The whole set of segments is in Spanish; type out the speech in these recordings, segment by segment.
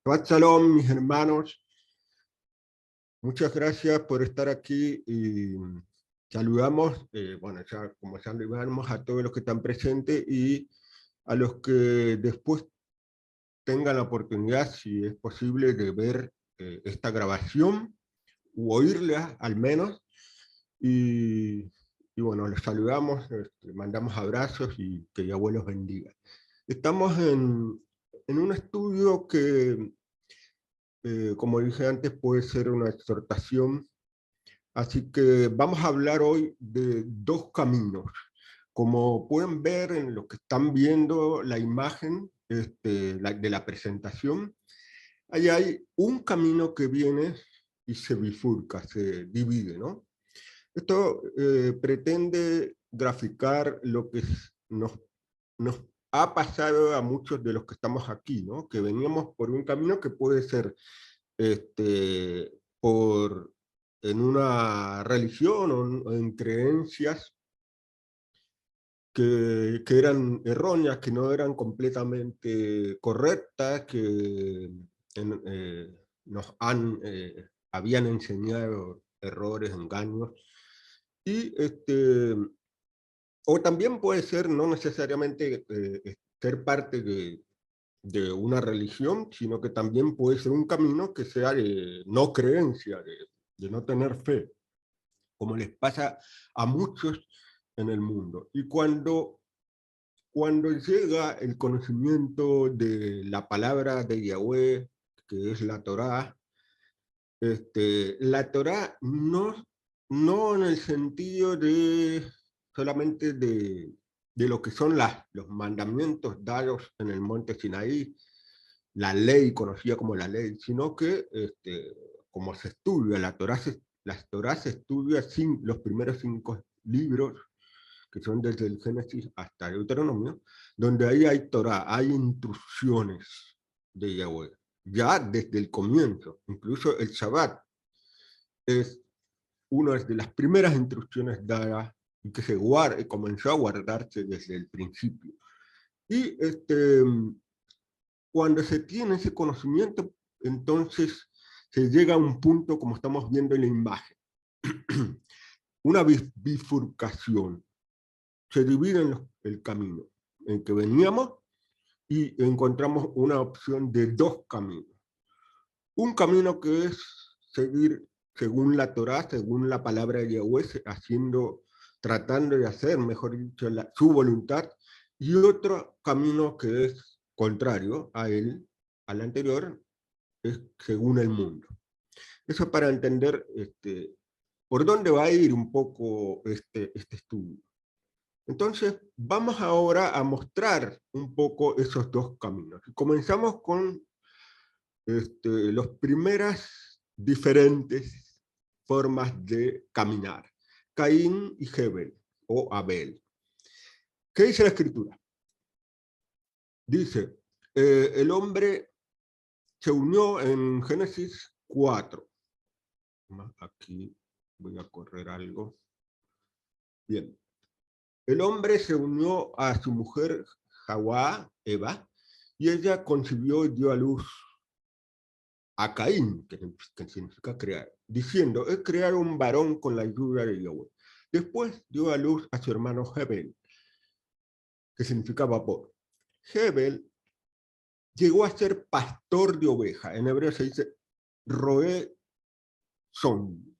Shabbat Shalom, mis hermanos. Muchas gracias por estar aquí y saludamos, bueno, ya como saludamos a todos los que están presentes y a los que después tengan la oportunidad, si es posible, de ver esta grabación u oírla al menos. Y, y bueno, los saludamos, mandamos abrazos y que Yahweh los bendiga. Estamos en un estudio que como dije antes, puede ser una exhortación. Así que vamos a hablar hoy de dos caminos. Como pueden ver en lo que están viendo la imagen de la presentación, ahí hay un camino que viene y se bifurca, se divide, ¿no? Esto pretende graficar lo que nos ha pasado a muchos de los que estamos aquí, ¿no? Que veníamos por un camino que puede ser en una religión o en creencias que eran erróneas, que no eran completamente correctas, que nos habían enseñado errores, engaños, y o también puede ser no necesariamente ser parte de una religión, sino que también puede ser un camino que sea de no creencia, de no tener fe, como les pasa a muchos en el mundo. Y cuando llega el conocimiento de la palabra de Yahweh, que es la Torá, la Torá no en el sentido de solamente de lo que son los mandamientos dados en el monte Sinaí, la ley conocida como la ley, sino que como se estudia, la Torá se estudia sin los primeros 5 libros, que son desde el Génesis hasta el Deuteronomio, donde ahí hay Torá, hay instrucciones de Yahweh, ya desde el comienzo, incluso el Shabbat es una de las primeras instrucciones dadas y que comenzó a guardarse desde el principio. Y cuando se tiene ese conocimiento, entonces se llega a un punto, como estamos viendo en la imagen, una bifurcación. Se divide el camino en que veníamos y encontramos una opción de dos caminos. Un camino que es seguir según la Torá, según la palabra de Yahweh, tratando de hacer, mejor dicho, su voluntad, y otro camino que es contrario a él, al anterior, es según el mundo. Eso para entender por dónde va a ir un poco este estudio. Entonces, vamos ahora a mostrar un poco esos dos caminos. Comenzamos con las primeras diferentes formas de caminar. Caín y Hebel, o Abel. ¿Qué dice la Escritura? Dice, el hombre se unió en Génesis 4. Aquí voy a correr algo. Bien. El hombre se unió a su mujer Jawá, Eva, y ella concibió y dio a luz a Caín, que significa crear, diciendo, he creado un varón con la ayuda de Yahweh. Después dio a luz a su hermano Hebel, que significa vapor. Hebel llegó a ser pastor de ovejas. En hebreo se dice roé son.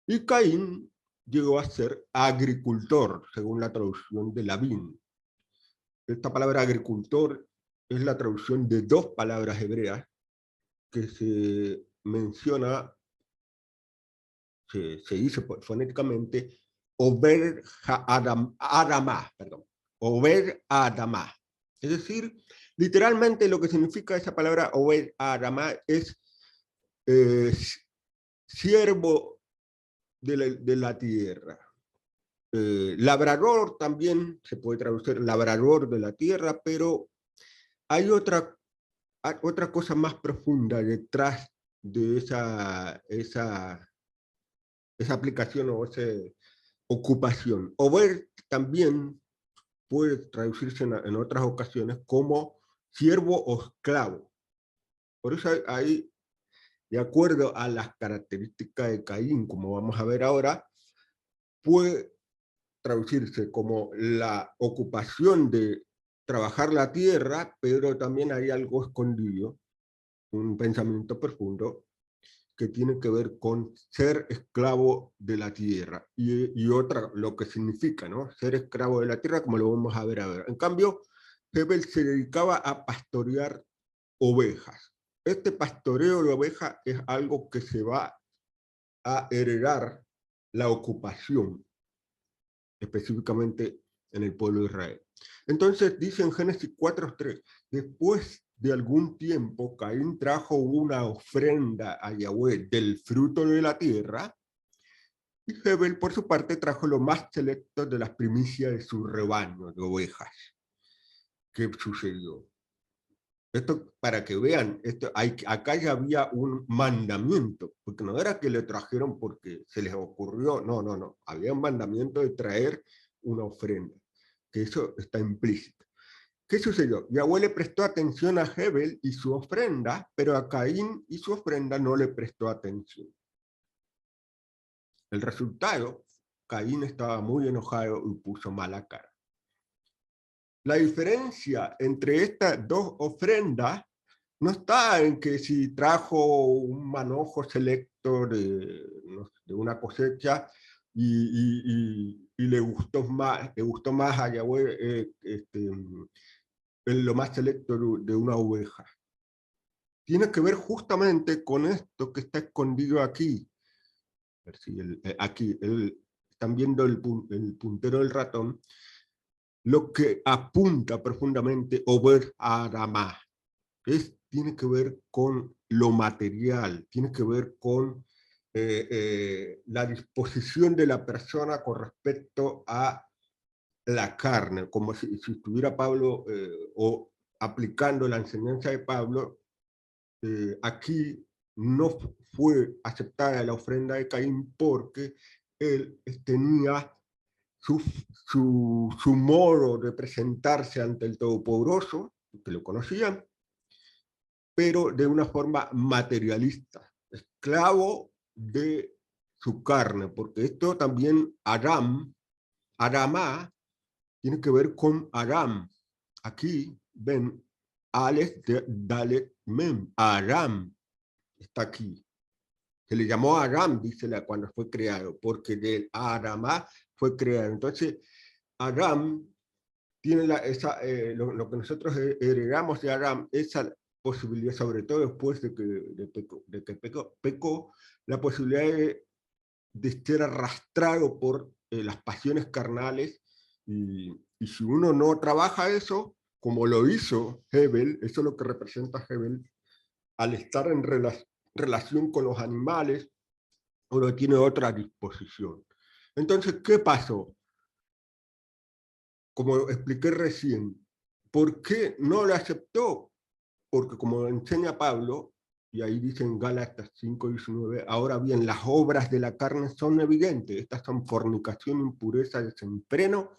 Y Caín llegó a ser agricultor, según la traducción de Lavín. Esta palabra agricultor es la traducción de dos palabras hebreas que se menciona, se dice fonéticamente, Ober Adamá, perdón, Ober Adamá. Es decir, literalmente lo que significa esa palabra Ober Adamá es eh, siervo de la tierra. Labrador también se puede traducir labrador de la tierra, pero hay otra cosa más profunda detrás de esa aplicación o esa ocupación. O ver también puede traducirse en otras ocasiones como siervo o esclavo. Por eso ahí, de acuerdo a las características de Caín, como vamos a ver ahora, puede traducirse como la ocupación de trabajar la tierra, pero también hay algo escondido, un pensamiento profundo, que tiene que ver con ser esclavo de la tierra, y otra, lo que significa, ¿no? Ser esclavo de la tierra, como lo vamos a ver ahora. En cambio, Hebel se dedicaba a pastorear ovejas. Este pastoreo de ovejas es algo que se va a heredar la ocupación, específicamente en el pueblo de Israel. Entonces dice en Génesis 4:3, después de algún tiempo Caín trajo una ofrenda a Yahweh del fruto de la tierra, y Hebel por su parte trajo lo más selecto de las primicias de su rebaño de ovejas. ¿Qué sucedió? Esto para que vean, acá ya había un mandamiento, porque no era que le trajeron porque se les ocurrió, no, había un mandamiento de traer una ofrenda, que eso está implícito. ¿Qué sucedió? Yahweh le prestó atención a Hebel y su ofrenda, pero a Caín y su ofrenda no le prestó atención. El resultado, Caín estaba muy enojado y puso mala cara. La diferencia entre estas dos ofrendas no está en que si trajo un manojo selecto de una cosecha y le gustó más a Yahweh lo más selecto de una oveja. Tiene que ver justamente con esto que está escondido aquí. A ver si aquí están viendo el puntero del ratón, lo que apunta profundamente Ober Aramá. Tiene que ver con lo material, tiene que ver con la disposición de la persona con respecto a la carne, como si estuviera Pablo o aplicando la enseñanza de Pablo. Aquí no fue aceptada la ofrenda de Caín porque él tenía su modo de presentarse ante el Todopoderoso, que lo conocían, pero de una forma materialista, esclavo de su carne, porque esto también Aramá, tiene que ver con Aram. Aquí ven, Aleph, Dalet, Mem, Aram, está aquí. Se le llamó Aram, dice cuando fue creado, porque del Aramá fue creado. Entonces, Aram tiene lo que nosotros heredamos de Aram, esa posibilidad, sobre todo después de que pecó, la posibilidad de ser arrastrado por las pasiones carnales, y si uno no trabaja eso, como lo hizo Hebel, eso es lo que representa Hebel, al estar en relación con los animales, uno tiene otra disposición. Entonces, ¿qué pasó? Como expliqué recién, ¿por qué no lo aceptó? Porque como enseña Pablo, y ahí dice en Gálatas 5:19, ahora bien, las obras de la carne son evidentes, estas son fornicación, impureza, desenfreno,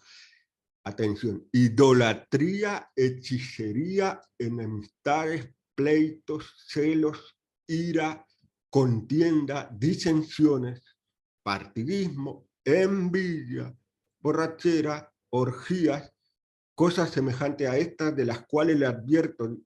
atención, idolatría, hechicería, enemistades, pleitos, celos, ira, contienda, disensiones, partidismo, envidia, borrachera, orgías, cosas semejantes a estas, de las cuales le advierto,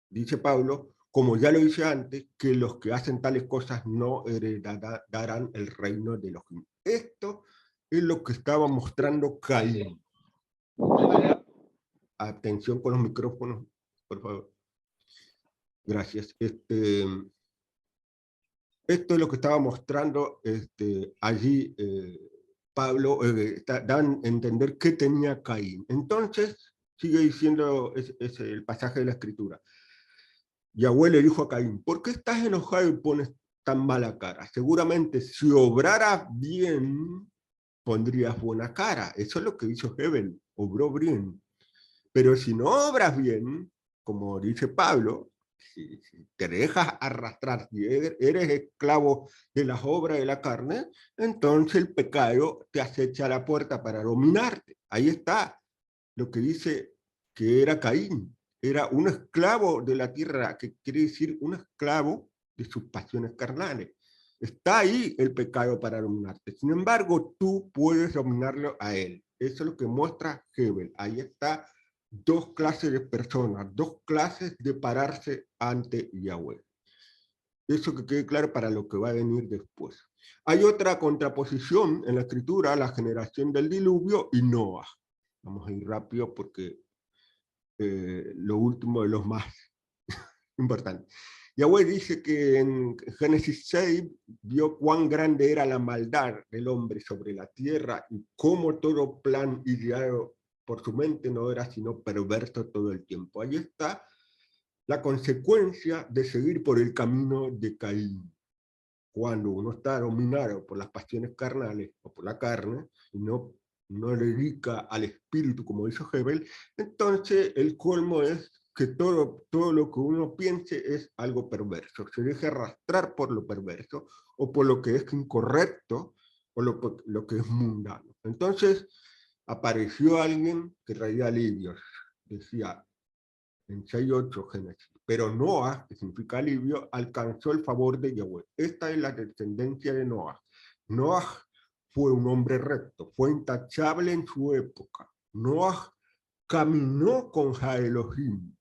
dice Pablo, como ya lo hice antes, que los que hacen tales cosas no heredarán el reino de los cielos. Esto es lo que estaba mostrando Caín. Atención con los micrófonos, por favor. Gracias. Esto es lo que estaba mostrando allí Pablo, dan a entender qué tenía Caín. Entonces, sigue diciendo el pasaje de la Escritura. Yahweh le dijo a Caín, ¿por qué estás enojado y pones tan mala cara? Seguramente si obraras bien, pondrías buena cara. Eso es lo que hizo Hebel, obró bien. Pero si no obras bien, como dice Pablo, si te dejas arrastrar, si eres esclavo de las obras de la carne, entonces el pecado te acecha a la puerta para dominarte. Ahí está lo que dice que era Caín. era un esclavo de la tierra, que quiere decir un esclavo de sus pasiones carnales. Está ahí el pecado para dominarte. Sin embargo, tú puedes dominarlo a él. Eso es lo que muestra Hebel. Ahí está dos clases de personas, dos clases de pararse ante Yahweh. Eso que quede claro para lo que va a venir después. Hay otra contraposición en la escritura, la generación del diluvio y Noah. Vamos a ir rápido porque lo último de los más importantes. Yahweh dice que en Génesis 6 vio cuán grande era la maldad del hombre sobre la tierra y cómo todo plan ideado por su mente no era sino perverso todo el tiempo. Ahí está la consecuencia de seguir por el camino de Caín. Cuando uno está dominado por las pasiones carnales o por la carne, y no le dedica al espíritu, como dijo Hebel, entonces el colmo es que todo lo que uno piense es algo perverso, se deja arrastrar por lo perverso, o por lo que es incorrecto, o lo que es mundano. Entonces apareció alguien que traía alivios, decía en 6:8 Génesis. Pero Noah, que significa alivio, alcanzó el favor de Yahweh. Esta es la descendencia de Noah. Noah fue un hombre recto, fue intachable en su época. Noah caminó con Elohim.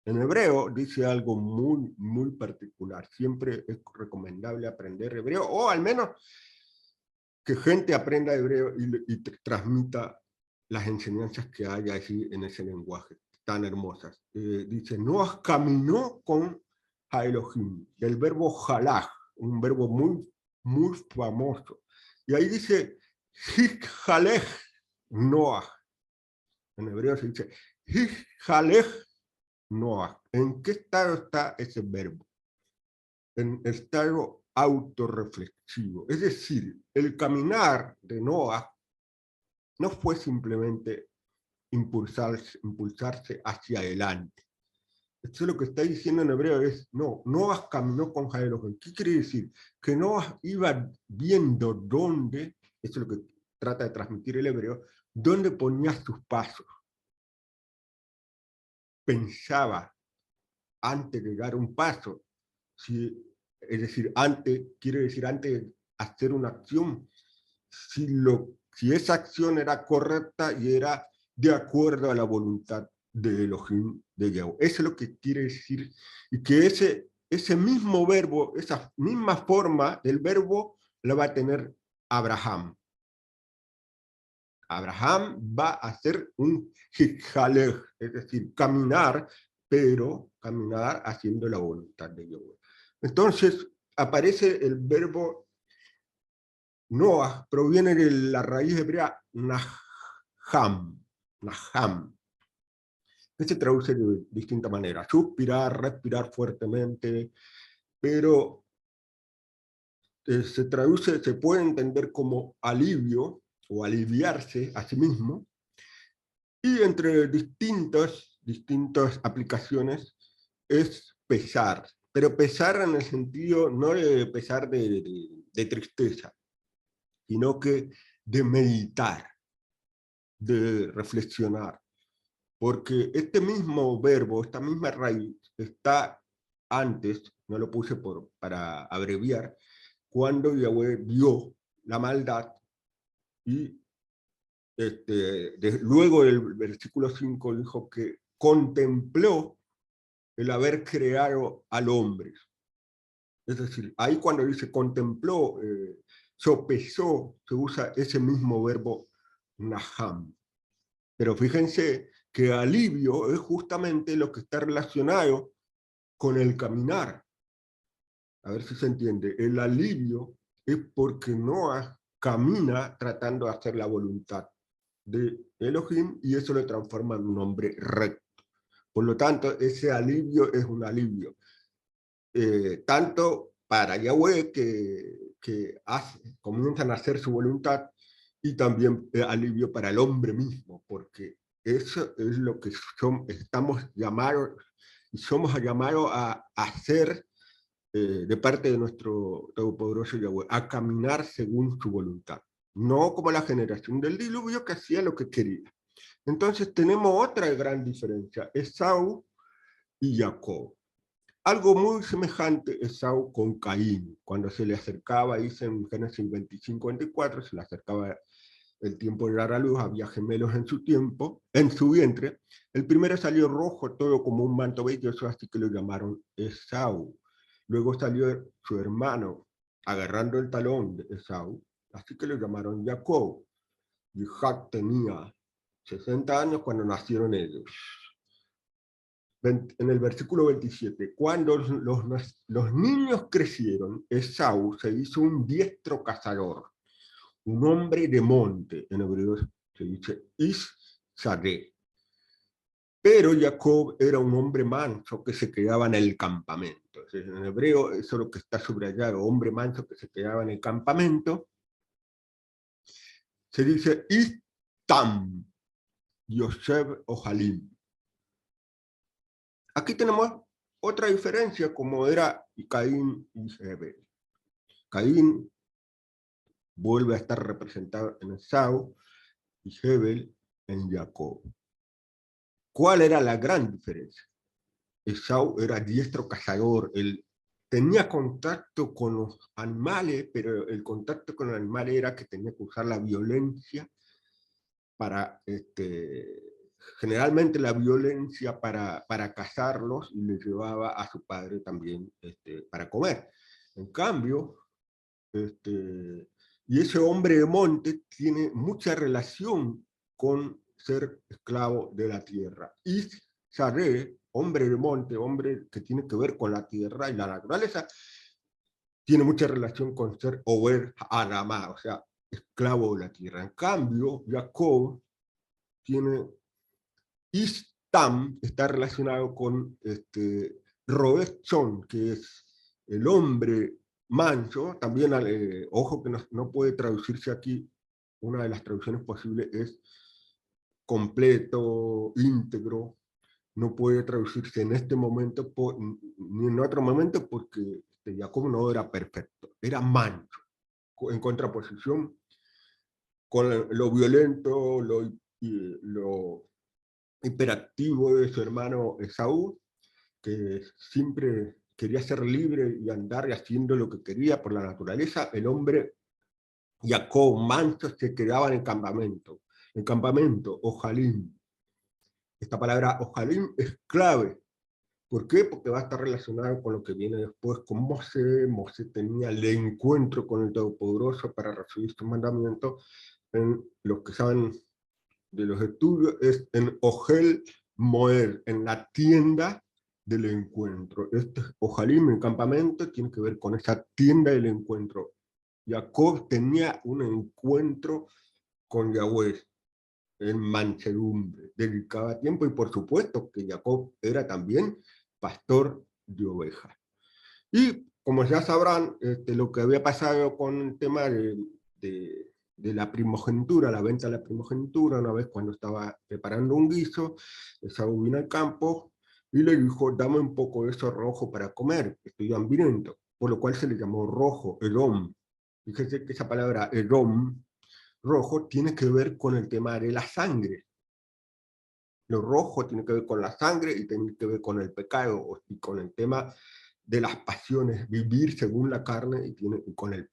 En hebreo dice algo muy, muy particular. Siempre es recomendable aprender hebreo, o al menos que gente aprenda hebreo y transmita las enseñanzas que hay allí en ese lenguaje tan hermosas. Dice, Noah caminó con Elohim, del verbo halach, un verbo muy, muy famoso. Y ahí dice, Hikhalech Noah. En hebreo se dice, Hikhalech Noah. ¿En qué estado está ese verbo? En estado autorreflexivo. Es decir, el caminar de Noah no fue simplemente impulsarse hacia adelante. Esto es lo que está diciendo en hebreo, es, no, Noah caminó con Elohim. ¿Qué quiere decir? Que Noah iba viendo dónde, eso es lo que trata de transmitir el hebreo, dónde ponía sus pasos. Pensaba antes de dar un paso, si, es decir, antes, quiere decir antes de hacer una acción, si esa acción era correcta y era de acuerdo a la voluntad de Elohim, de Yahweh. Eso es lo que quiere decir, y que ese mismo verbo, esa misma forma del verbo, la va a tener Abraham. Abraham va a hacer un hikhalech, es decir, caminar, pero caminar haciendo la voluntad de Yahweh. Entonces, aparece el verbo Noah, proviene de la raíz hebrea naham, que se traduce de distinta manera, suspirar, respirar fuertemente, pero se puede entender como alivio o aliviarse a sí mismo, y entre distintas aplicaciones es pesar, pero pesar en el sentido no de pesar de tristeza, sino que de meditar, de reflexionar, porque este mismo verbo, esta misma raíz, está antes, no lo puse para abreviar, cuando Yahweh vio la maldad y luego del versículo 5 dijo que contempló el haber creado al hombre. Es decir, ahí cuando dice contempló, sopesó, se usa ese mismo verbo naham. Pero fíjense que alivio es justamente lo que está relacionado con el caminar. A ver si se entiende. El alivio es porque Noah camina tratando de hacer la voluntad de Elohim, y eso lo transforma en un hombre recto. Por lo tanto, ese alivio es un alivio tanto para Yahweh, que comienzan a hacer su voluntad, y también alivio para el hombre mismo, porque eso es lo que estamos llamados y somos llamados a hacer de parte de nuestro todopoderoso Yahweh, a caminar según su voluntad. No como la generación del diluvio, que hacía lo que quería. Entonces tenemos otra gran diferencia, Esaú y Jacob. Algo muy semejante Esaú con Caín, cuando se le acercaba, dice en Génesis 25-24, se le acercaba el tiempo de dar a luz, había gemelos en su tiempo, en su vientre. El primero salió rojo, todo como un manto velloso, así que lo llamaron Esaú. Luego salió su hermano, agarrando el talón de Esaú, así que lo llamaron Jacob. Y Jac tenía 60 años cuando nacieron ellos. En el versículo 27, cuando los niños crecieron, Esaú se hizo un diestro cazador, un hombre de monte, en hebreo se dice Ish-Sadeh. Pero Jacob era un hombre manso que se quedaba en el campamento. En hebreo, eso es lo que está subrayado, hombre manso que se quedaba en el campamento. Se dice Ish-Tam, Yosef o Halim. Aquí tenemos otra diferencia, como era Caín y Hebel. Caín vuelve a estar representado en Esaú y Hebel en Jacob. ¿Cuál era la gran diferencia? Esaú era diestro cazador, él tenía contacto con los animales, pero el contacto con los animales era que tenía que usar la violencia para, generalmente la violencia para cazarlos, y le llevaba a su padre también para comer. En cambio, y ese hombre de monte tiene mucha relación con ser esclavo de la tierra. Y Saré, hombre de monte, hombre que tiene que ver con la tierra y la naturaleza, tiene mucha relación con ser Ober Adamá, o sea, esclavo de la tierra. En cambio, Jacob tiene Istam, está relacionado con Roechon, que es el hombre manso. También, ojo que no puede traducirse aquí, una de las traducciones posibles es completo, íntegro, no puede traducirse en este momento ni en otro momento, porque Jacob no era perfecto, era manso, en contraposición con lo violento, lo hiperactivo de su hermano Esaú, que siempre quería ser libre y andar haciendo lo que quería por la naturaleza. El hombre Jacob manso se quedaba en el campamento. El campamento, Ojalim. Esta palabra Ojalim es clave. ¿Por qué? Porque va a estar relacionado con lo que viene después, con Mosé. Mosé tenía el encuentro con el Todopoderoso para recibir sus mandamientos. En los que saben de los estudios, es en Ojel Moed, en la tienda del encuentro. Ojalim, el campamento, tiene que ver con esa tienda del encuentro. Jacob tenía un encuentro con Yahweh en mansedumbre, dedicaba tiempo, y por supuesto que Jacob era también pastor de ovejas. Y como ya sabrán, lo que había pasado con el tema de la primogenitura, la venta de la primogenitura, una vez cuando estaba preparando un guiso, Esaú vino al campo y le dijo, dame un poco de eso rojo para comer, estoy hambriento, por lo cual se le llamó rojo, Edom. Fíjese que esa palabra Edom, rojo, tiene que ver con el tema de la sangre. Lo rojo tiene que ver con la sangre y tiene que ver con el pecado y con el tema de las pasiones, vivir según la carne y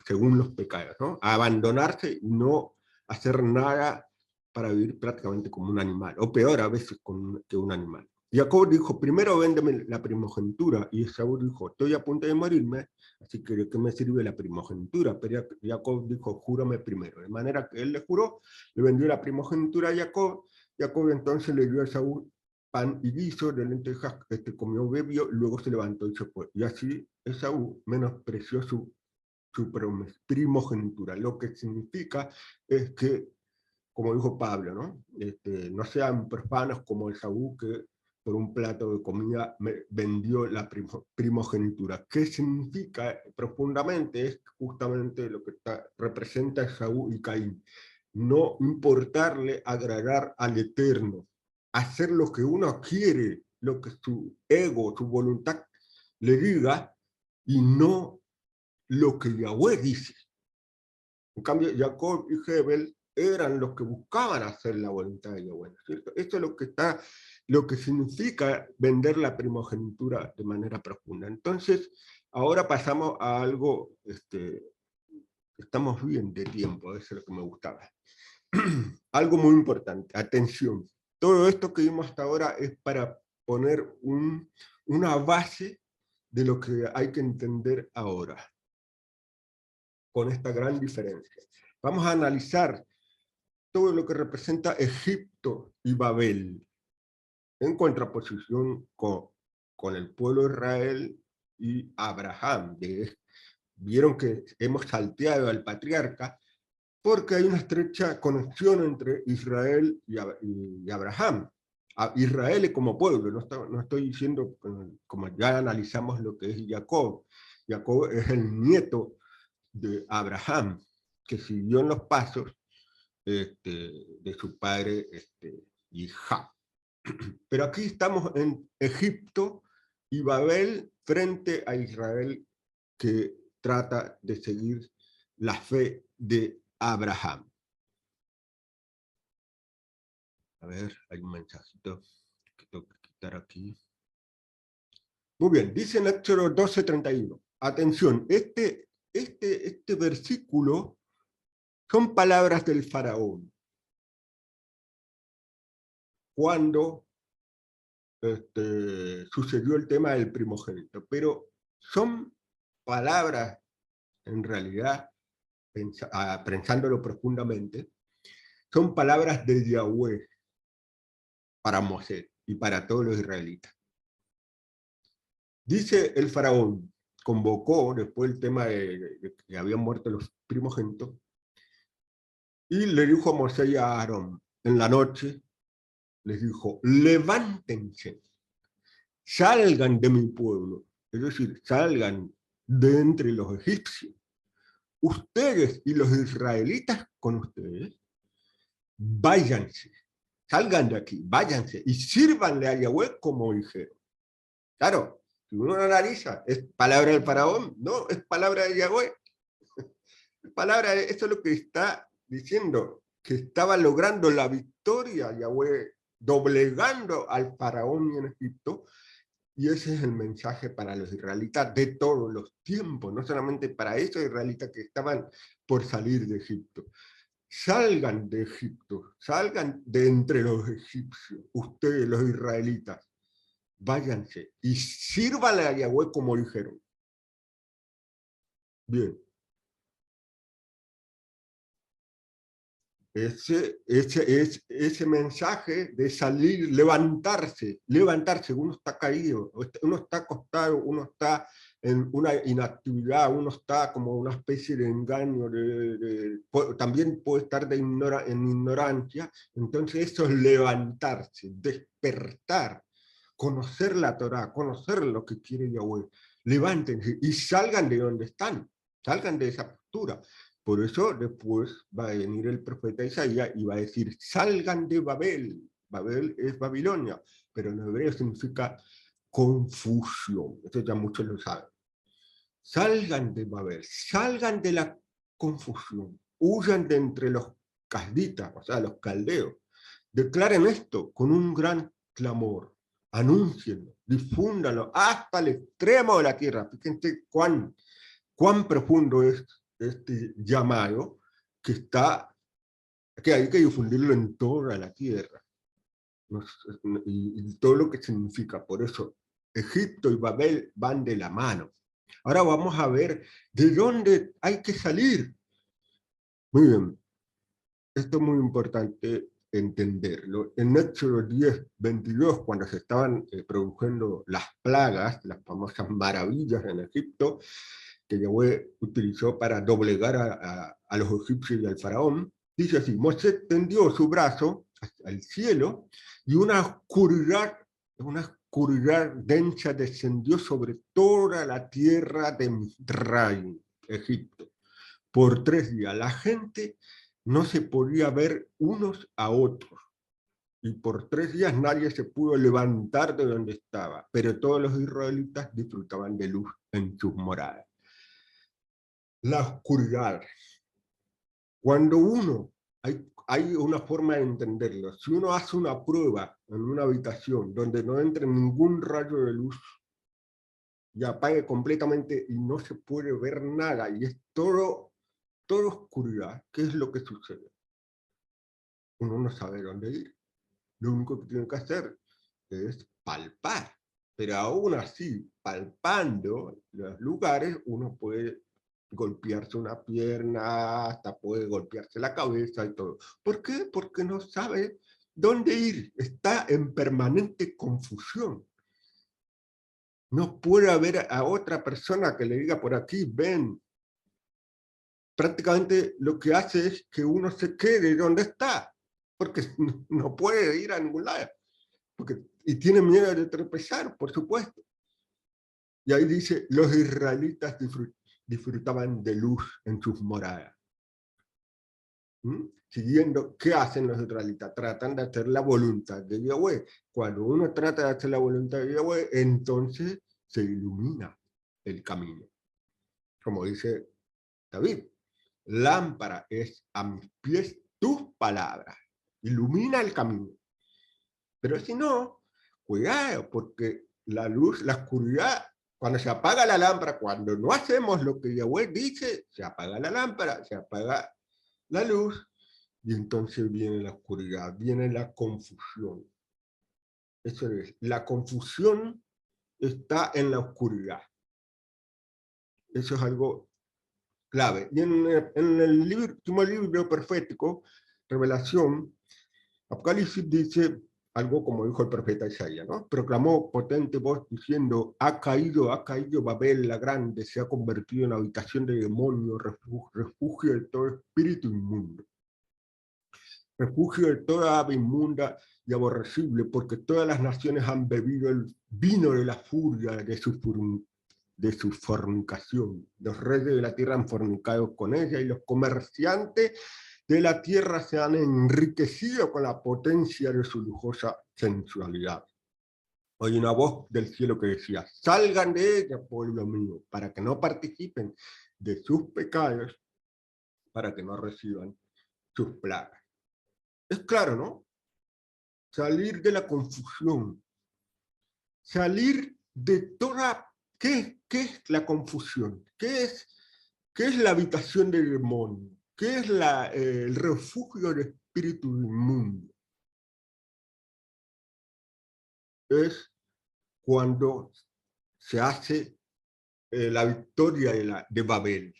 según los pecados, ¿no? Abandonarse y no hacer nada para vivir prácticamente como un animal, o peor a veces que un animal. Jacob dijo, primero véndeme la primogenitura, y Esaú dijo, estoy a punto de morirme, así que ¿de qué me sirve la primogenitura? Pero Jacob dijo, júrame primero, de manera que él le juró, le vendió la primogenitura a Jacob. Jacob entonces le dio a Esaú pan y guiso de lentejas, comió, bebió, luego se levantó y se fue. Y así Esaú menospreció su primogenitura, lo que significa es que, como dijo Pablo, ¿no? No sean profanos como Esaú, que por un plato de comida vendió la primogenitura. ¿Qué significa profundamente? Es justamente lo que representa Esaú y Caín. No importarle agradar al Eterno, hacer lo que uno quiere, lo que su ego, su voluntad le diga, y no lo que Yahweh dice. En cambio, Jacob y Hebel eran los que buscaban hacer la voluntad de Yahweh, ¿cierto? Esto es lo que significa vender la primogenitura de manera profunda. Entonces, ahora pasamos a algo, estamos bien de tiempo, eso es lo que me gustaba. Algo muy importante, atención. Todo esto que vimos hasta ahora es para poner una base de lo que hay que entender ahora, con esta gran diferencia. Vamos a analizar todo lo que representa Egipto y Babel, en contraposición con el pueblo de Israel y Abraham. Vieron que hemos salteado al patriarca, porque hay una estrecha conexión entre Israel y Abraham. Israel como pueblo, no estoy diciendo, como ya analizamos lo que es Jacob. Jacob es el nieto de Abraham, que siguió en los pasos de su padre Isaac. Pero aquí estamos en Egipto y Babel frente a Israel, que trata de seguir la fe de Abraham. A ver, hay un mensajito que tengo que quitar aquí. Muy bien, dice en Éxodo 12:31. Atención, este versículo son palabras del faraón. Cuando sucedió el tema del primogénito, pero son palabras, en realidad, pensándolo profundamente, son palabras de Yahweh para Moisés y para todos los israelitas. Dice el faraón, convocó después el tema de que habían muerto los primogénitos, y le dijo a Moisés y a Aarón, en la noche, les dijo, levántense, salgan de mi pueblo, es decir, salgan de entre los egipcios. Ustedes y los israelitas con ustedes, váyanse, salgan de aquí, váyanse y sírvanle a Yahweh como dijeron. Claro, si uno analiza, ¿es palabra del faraón? No, es palabra de Yahweh. Esto es lo que está diciendo, que estaba logrando la victoria Yahweh, doblegando al faraón en Egipto, y ese es el mensaje para los israelitas de todos los tiempos, no solamente para esos israelitas que estaban por salir de Egipto. Salgan de Egipto, salgan de entre los egipcios, ustedes los israelitas, váyanse y sírvanle a Yahweh como dijeron. Bien. Ese mensaje de salir, levantarse, uno está caído, uno está acostado, uno está en una inactividad, uno está como una especie de engaño, también puede estar en ignorancia, entonces eso es levantarse, despertar, conocer la Torá, conocer lo que quiere Yahweh, levántense y salgan de donde están, salgan de esa postura. Por eso después va a venir el profeta Isaías y va a decir, salgan de Babel. Babel es Babilonia, pero en hebreo significa confusión. Esto ya muchos lo saben. Salgan de Babel, salgan de la confusión, huyan de entre los casditas, o sea, los caldeos. Declaren esto con un gran clamor, anúncienlo, difúndanlo hasta el extremo de la tierra. Fíjense cuán profundo es este llamado, que hay que difundirlo en toda la tierra, y todo lo que significa. Por eso Egipto y Babel van de la mano. Ahora vamos a ver de dónde hay que salir. Muy bien, esto es muy importante entenderlo. En Éxodo 10:22, cuando se estaban produciendo las plagas, las famosas maravillas en Egipto, que Yahweh utilizó para doblegar a los egipcios y al faraón, dice así, Moisés tendió su brazo al cielo y una oscuridad densa descendió sobre toda la tierra de Misraim, Egipto. Por 3 días la gente no se podía ver unos a otros, y por 3 días nadie se pudo levantar de donde estaba, pero todos los israelitas disfrutaban de luz en sus moradas. La oscuridad. Cuando uno hay una forma de entenderlo. Si uno hace una prueba en una habitación donde no entre ningún rayo de luz y apague completamente y no se puede ver nada y es todo oscuridad, ¿qué es lo que sucede? Uno no sabe dónde ir. Lo único que tiene que hacer es palpar. Pero aún así, palpando los lugares, uno puede golpearse una pierna, hasta puede golpearse la cabeza y todo. ¿Por qué? Porque no sabe dónde ir. Está en permanente confusión. No puede haber a otra persona que le diga por aquí, ven. Prácticamente lo que hace es que uno se quede donde está, porque no puede ir a ningún lado. Y tiene miedo de tropezar, por supuesto. Y ahí dice, los israelitas disfrutaban de luz en sus moradas. Siguiendo, ¿qué hacen los israelitas? Tratan de hacer la voluntad de Yahweh. Cuando uno trata de hacer la voluntad de Yahweh, entonces se ilumina el camino. Como dice David, lámpara es a mis pies tus palabras, ilumina el camino. Pero si no, cuidado, porque la luz, la oscuridad, cuando se apaga la lámpara, cuando no hacemos lo que Yahweh dice, se apaga la lámpara, se apaga la luz, y entonces viene la oscuridad, viene la confusión. Eso es, la confusión está en la oscuridad. Eso es algo clave. Y en el último libro profético, Revelación, Apocalipsis dice algo como dijo el profeta Isaías, ¿no? Proclamó potente voz diciendo, ha caído Babel la grande, se ha convertido en habitación de demonios, refugio de todo espíritu inmundo. Refugio de toda ave inmunda y aborrecible, porque todas las naciones han bebido el vino de la furia de su fornicación. Los reyes de la tierra han fornicado con ella y los comerciantes de la tierra se han enriquecido con la potencia de su lujosa sensualidad. Oí una voz del cielo que decía, salgan de ella, pueblo mío, para que no participen de sus pecados, para que no reciban sus plagas. Es claro, ¿no? Salir de la confusión, salir de toda... ¿Qué es la confusión? ¿Qué es la habitación del demonio? ¿Qué es el refugio del espíritu inmundo? Es cuando se hace la victoria de Babel.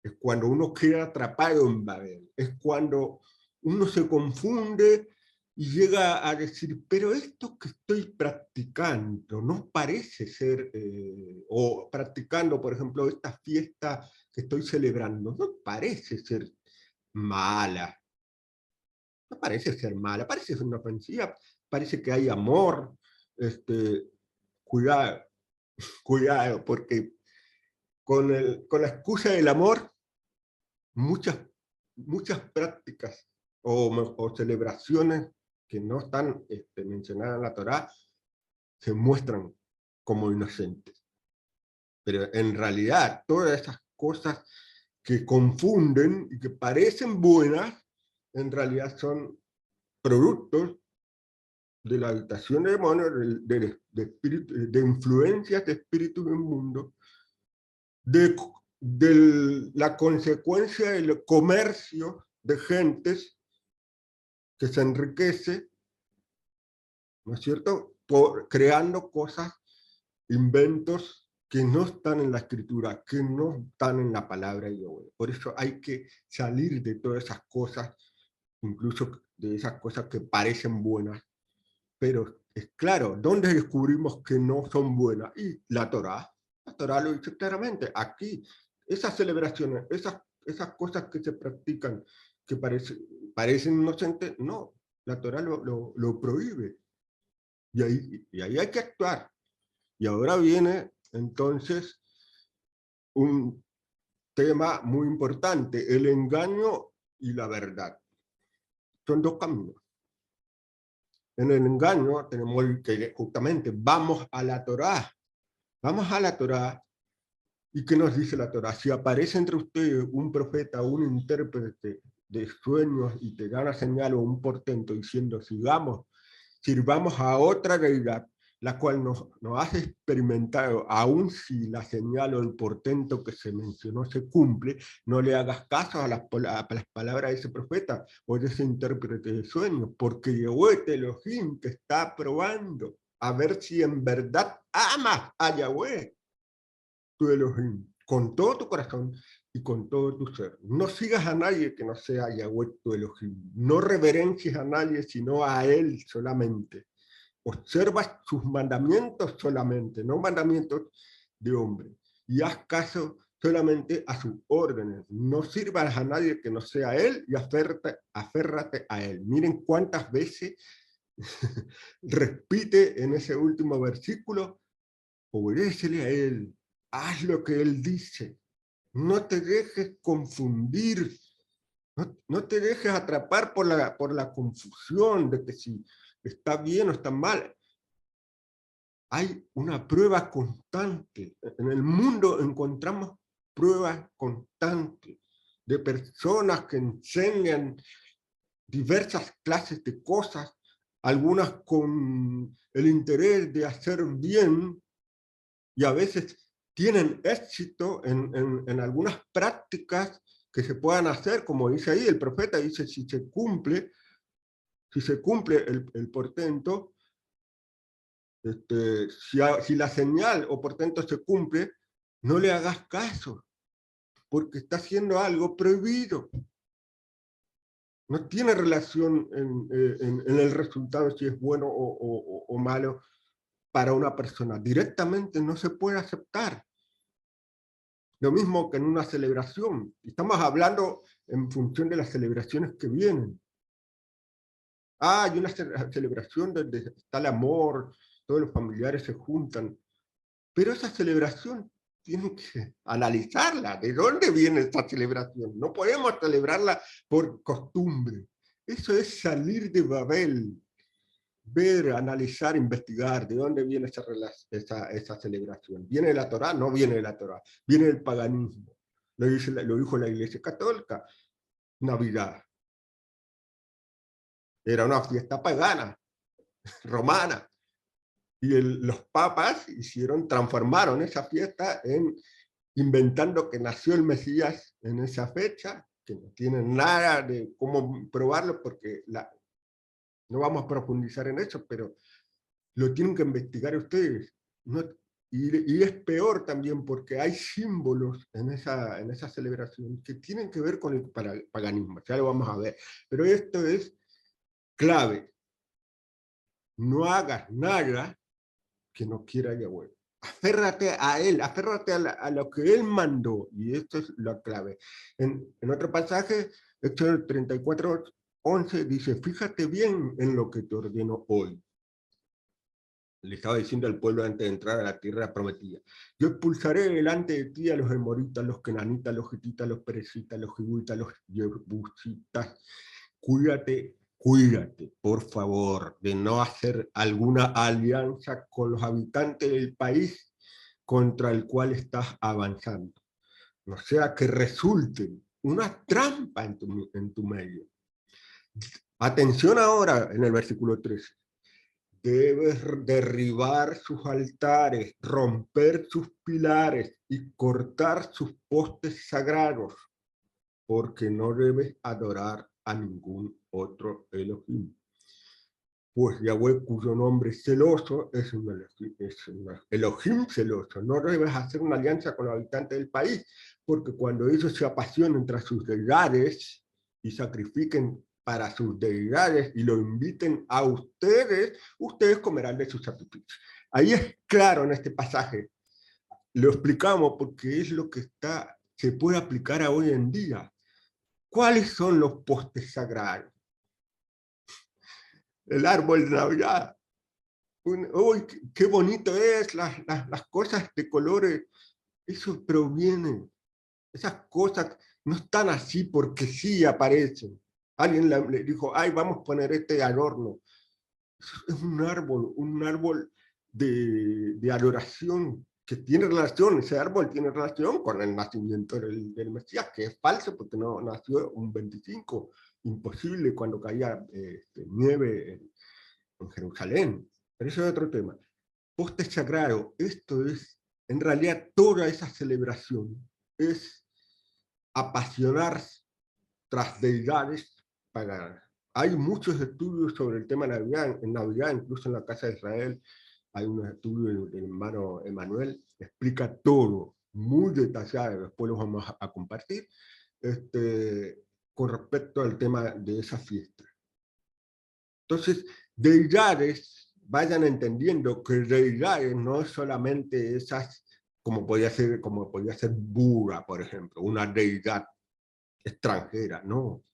Es cuando uno queda atrapado en Babel. Es cuando uno se confunde y llega a decir, pero esto que estoy practicando no parece ser, o practicando, por ejemplo, esta fiesta que estoy celebrando, no parece ser mala. No parece ser mala, parece ser una ofensiva, parece que hay amor. Cuidado, cuidado, porque con la excusa del amor, muchas prácticas o celebraciones que no están mencionadas en la Torá se muestran como inocentes. Pero en realidad, todas esas cosas que confunden y que parecen buenas, en realidad son productos de la habitación de demonios, de influencias de espíritus del mundo, de la consecuencia del comercio de gentes que se enriquece, ¿no es cierto?, creando cosas, inventos que no están en la escritura, que no están en la palabra de Yahweh. Por eso hay que salir de todas esas cosas, incluso de esas cosas que parecen buenas, pero es claro, ¿dónde descubrimos que no son buenas? Y la Torá lo dice claramente. Aquí, esas celebraciones, esas cosas que se practican, que parecen inocentes, no, la Torá lo prohíbe. Y ahí hay que actuar. Y ahora viene, entonces, un tema muy importante, el engaño y la verdad. Son dos caminos. En el engaño tenemos que justamente vamos a la Torá. Vamos a la Torá. ¿Y qué nos dice la Torá? Si aparece entre ustedes un profeta, un intérprete de sueños y te da una señal o un portento diciendo sirvamos a otra deidad, la cual nos hace experimentar, aun si la señal o el portento que se mencionó se cumple, no le hagas caso a las palabras de ese profeta o de ese intérprete de sueños, porque Yahweh Elohim te está probando a ver si en verdad amas a Yahweh, tu Elohim, con todo tu corazón y con todo tu ser. No sigas a nadie que no sea Yahweh tu Elohim. No reverencies a nadie sino a Él solamente. Observa sus mandamientos solamente, no mandamientos de hombre. Y haz caso solamente a sus órdenes. No sirvas a nadie que no sea Él y aférrate a Él. Miren cuántas veces repite en ese último versículo: obedécele a Él, haz lo que Él dice. No te dejes confundir, no te dejes atrapar por la confusión de que si está bien o está mal. Hay una prueba constante. En el mundo encontramos pruebas constantes de personas que enseñan diversas clases de cosas, algunas con el interés de hacer bien, y a veces tienen éxito en algunas prácticas que se puedan hacer, como dice ahí el profeta, dice, si se cumple el portento, si la señal o portento se cumple, no le hagas caso, porque está haciendo algo prohibido. No tiene relación en el resultado si es bueno o malo para una persona. Directamente no se puede aceptar. Lo mismo que en una celebración. Estamos hablando en función de las celebraciones que vienen. Hay una celebración donde está el amor, todos los familiares se juntan. Pero esa celebración tienen que analizarla. ¿De dónde viene esta celebración? No podemos celebrarla por costumbre. Eso es salir de Babel. Ver, analizar, investigar de dónde viene esa celebración. ¿Viene de la Torá? No viene de la Torá. Viene del paganismo. Lo dijo la Iglesia Católica. Navidad. Era una fiesta pagana, romana. Y los papas transformaron esa fiesta inventando que nació el Mesías en esa fecha, que no tienen nada de cómo probarlo porque no vamos a profundizar en eso, pero lo tienen que investigar ustedes. No, y es peor también porque hay símbolos en esa celebración que tienen que ver con el paganismo, ya lo vamos a ver. Pero esto es clave. No hagas nada que no quiera Yahweh. Aférrate a Él, aférrate a lo que Él mandó, y esto es la clave. En otro pasaje, Éxodo 34:11, dice, fíjate bien en lo que te ordeno hoy. Le estaba diciendo al pueblo antes de entrar a la tierra prometida. Yo expulsaré delante de ti a los emoritas, los kenanitas, los hititas, los perecitas, los jebusitas, los jebusitas. Cuídate, por favor, de no hacer alguna alianza con los habitantes del país contra el cual estás avanzando. No sea que resulte una trampa en tu medio. Atención ahora en el versículo 13. Debes derribar sus altares, romper sus pilares y cortar sus postes sagrados, porque no debes adorar a ningún otro Elohim. Pues Yahweh, cuyo nombre es celoso, es un Elohim celoso. No debes hacer una alianza con los habitantes del país, porque cuando ellos se apasionen tras sus deidades y sacrifiquen para sus deidades y lo inviten a ustedes, ustedes comerán de sus sacrificios. Ahí es claro en este pasaje. Lo explicamos porque es lo que se puede aplicar a hoy en día. ¿Cuáles son los postes sagrados? El árbol de Navidad. Uy, qué bonito es, las cosas de colores, eso proviene. Esas cosas no están así porque sí aparecen. Alguien le dijo, ay, vamos a poner este adorno. Eso es un árbol de adoración que tiene relación, ese árbol tiene relación con el nacimiento del Mesías, que es falso porque no nació un 25, imposible cuando caía nieve en Jerusalén. Pero eso es otro tema. Poste sagrado, esto es, en realidad toda esa celebración es apasionarse tras deidades paganas. Hay muchos estudios sobre el tema de Navidad, en Navidad, incluso en la Casa de Israel, hay un estudio del hermano Emanuel, explica todo, muy detallado, después los vamos a compartir, con respecto al tema de esa fiesta. Entonces, deidades, vayan entendiendo que deidades no es solamente esas, como podía ser Buda, por ejemplo, una deidad extranjera, no.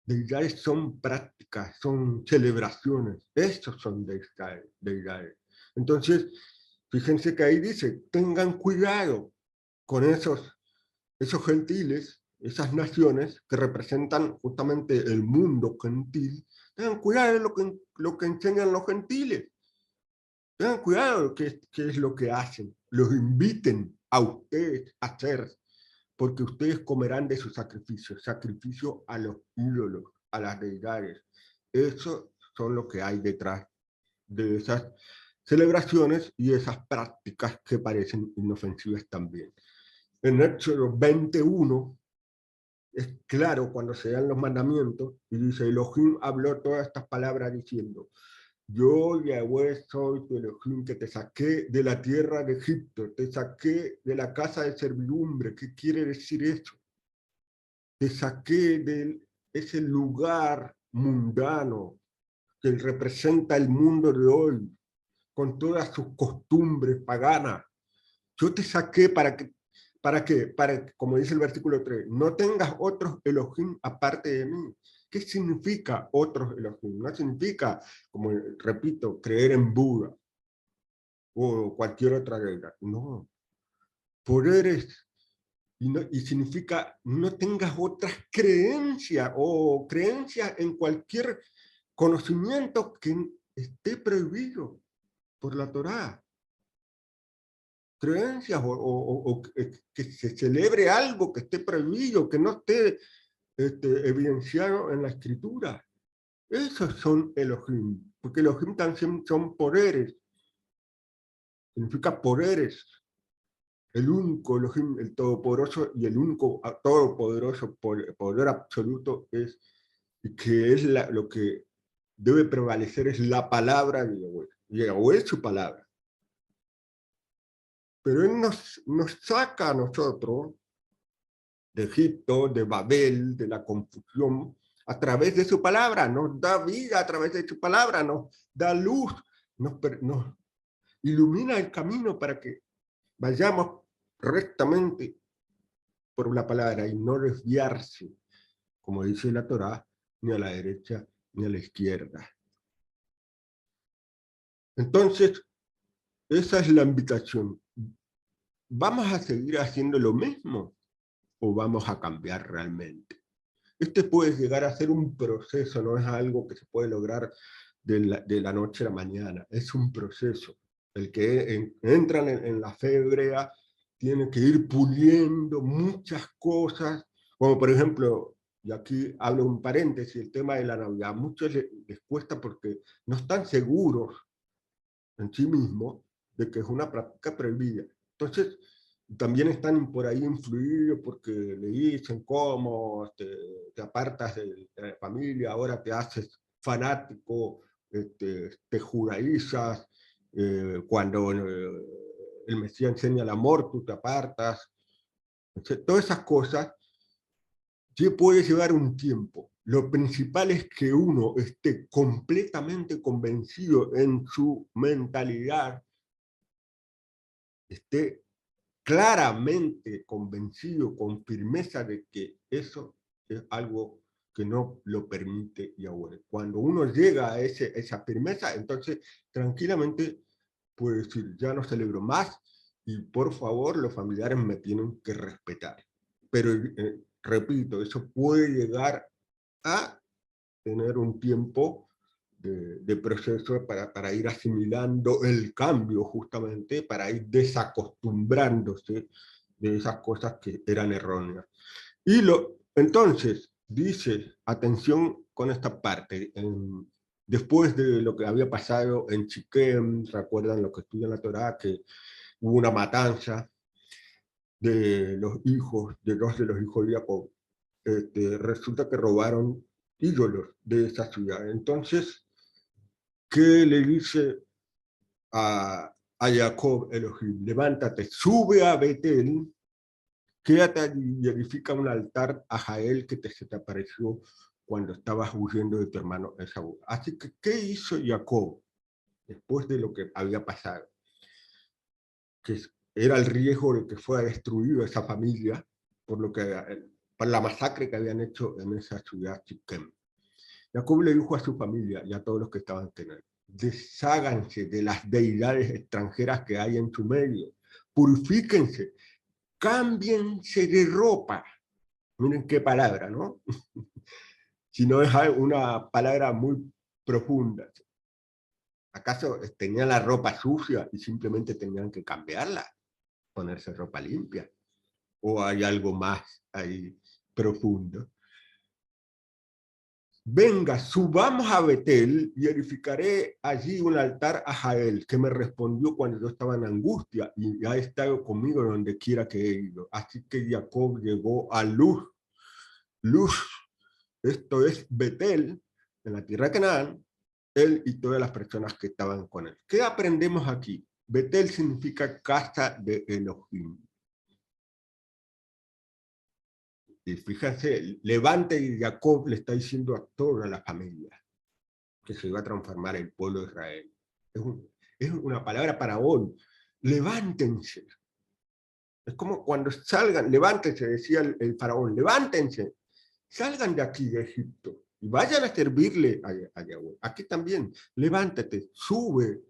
Deidades son prácticas, son celebraciones, estos son deidades. Entonces, fíjense que ahí dice, tengan cuidado con esos gentiles, esas naciones que representan justamente el mundo gentil, tengan cuidado de lo que enseñan los gentiles, tengan cuidado de qué es lo que hacen, los inviten a ustedes a hacer, porque ustedes comerán de sus sacrificio a los ídolos, a las deidades. Eso son lo que hay detrás de esas celebraciones y esas prácticas que parecen inofensivas también. En Éxodo 21 es claro cuando se dan los mandamientos y dice, Elohim habló todas estas palabras diciendo, yo, Yahweh, soy tu Elohim, que te saqué de la tierra de Egipto, te saqué de la casa de servidumbre. ¿Qué quiere decir eso? Te saqué de ese lugar mundano que representa el mundo de hoy, con todas sus costumbres paganas. Yo te saqué para que, como dice el versículo 3, no tengas otros Elohim aparte de mí. ¿Qué significa otros Elohim? No significa, como repito, creer en Buda o cualquier otra deidad. No. Poderes y significa no tengas otras creencias o creencias en cualquier conocimiento que esté prohibido por la Torá. Creencias o que se celebre algo que esté prohibido, que no esté evidenciado en la escritura. Esos son Elohim, porque Elohim también son poderes, significa poderes. El único Elohim, el todopoderoso y el único todopoderoso poder absoluto es que es lo que debe prevalecer es la palabra de Yahweh. Yahweh es su palabra. Pero Él nos saca a nosotros de Egipto, de Babel, de la confusión, a través de su palabra, nos da vida a través de su palabra, nos da luz, nos ilumina el camino para que vayamos rectamente por la palabra y no desviarse, como dice la Torá, ni a la derecha ni a la izquierda. Entonces, esa es la invitación. ¿Vamos a seguir haciendo lo mismo o vamos a cambiar realmente? Este puede llegar a ser un proceso, no es algo que se puede lograr de la noche a la mañana, es un proceso. El que entran en la fe hebrea tiene que ir puliendo muchas cosas, como por ejemplo, y aquí hablo un paréntesis, el tema de la Navidad. A muchos les cuesta porque no están seguros en sí mismos de que es una práctica prohibida. Entonces, también están por ahí influidos porque le dicen cómo te apartas de la familia, ahora te haces fanático, te judaizas, cuando el Mesías enseña el amor, tú te apartas. Entonces, todas esas cosas sí puede llevar un tiempo. Lo principal es que uno esté completamente convencido en su mentalidad, esté claramente convencido, con firmeza de que eso es algo que no lo permite Yahweh. Cuando uno llega a esa firmeza, entonces tranquilamente puede decir, ya no celebro más y por favor los familiares me tienen que respetar. Pero repito, eso puede llegar a tener un tiempo de proceso para ir asimilando el cambio, justamente, para ir desacostumbrándose de esas cosas que eran erróneas. Entonces, dice, atención con esta parte, después de lo que había pasado en Siquem, recuerdan lo que estudian la Torá, que hubo una matanza de los hijos, de dos de los hijos de Jacob. Resulta que robaron ídolos de esa ciudad. Entonces, ¿qué le dice a Jacob Elohim? Levántate, sube a Betel, quédate allí y edifica un altar a Jael que se te apareció cuando estabas huyendo de tu hermano Esaú. Así que, ¿qué hizo Jacob después de lo que había pasado? Que era el riesgo de que fuera destruida esa familia por la masacre que habían hecho en esa ciudad Siquem. Jacob le dijo a su familia y a todos los que estaban con él: desháganse de las deidades extranjeras que hay en su medio, purifíquense, cámbiense de ropa. Miren qué palabra, ¿no? Si no es una palabra muy profunda. ¿Acaso tenían la ropa sucia y simplemente tenían que cambiarla, ponerse ropa limpia? ¿O hay algo más ahí profundo? Venga, subamos a Betel y edificaré allí un altar a Jael, que me respondió cuando yo estaba en angustia y ha estado conmigo donde quiera que he ido. Así que Jacob llegó a Luz. Luz, esto es Betel, en la tierra de Canaán, él y todas las personas que estaban con él. ¿Qué aprendemos aquí? Betel significa casa de Elohim. Y fíjense, levante, y Jacob le está diciendo a toda la familia que se iba a transformar el pueblo de Israel. Es una palabra para hoy. Levántense. Es como cuando salgan, levántense, decía el faraón, levántense, salgan de aquí de Egipto y vayan a servirle a Yahweh. Aquí también, levántate, sube,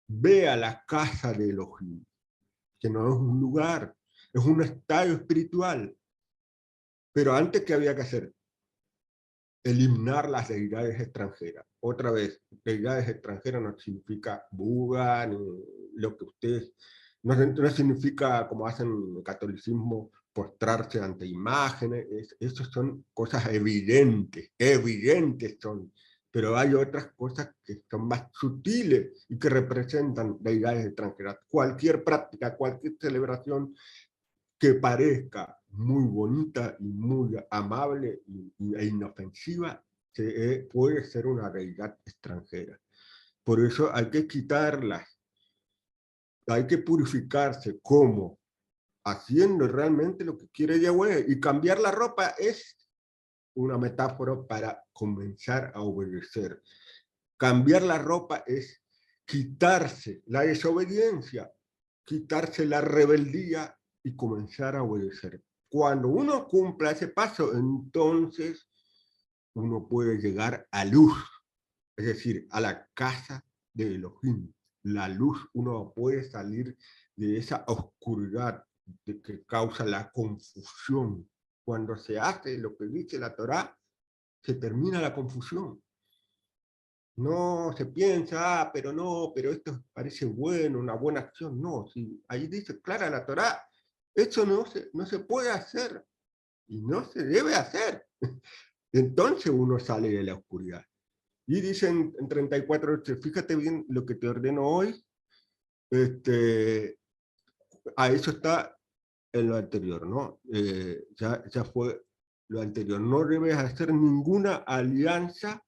ve a la casa de Elohim, que no es un lugar, es un estado espiritual. Pero antes, ¿qué había que hacer? Eliminar las deidades extranjeras. Otra vez, deidades extranjeras no significa Buda, ni lo que ustedes, no significa, como hacen en el catolicismo, postrarse ante imágenes. Eso son cosas evidentes, evidentes son. Pero hay otras cosas que son más sutiles y que representan deidades extranjeras. Cualquier práctica, cualquier celebración que parezca muy bonita y muy amable e inofensiva, puede ser una deidad extranjera. Por eso hay que quitarlas, hay que purificarse. ¿Cómo? Haciendo realmente lo que quiere Yahweh. Y cambiar la ropa es una metáfora para comenzar a obedecer. Cambiar la ropa es quitarse la desobediencia, quitarse la rebeldía y comenzar a obedecer. Cuando uno cumpla ese paso, entonces uno puede llegar a luz, es decir, a la casa de Elohim. La luz, uno puede salir de esa oscuridad que causa la confusión. Cuando se hace lo que dice la Torá, se termina la confusión. No se piensa, pero no, pero esto parece bueno, una buena acción. No, si ahí dice clara la Torá, eso no se puede hacer y no se debe hacer. Entonces uno sale de la oscuridad. Y dicen en 34, fíjate bien lo que te ordeno hoy, a eso está en lo anterior, ¿no? Ya fue lo anterior. No debes hacer ninguna alianza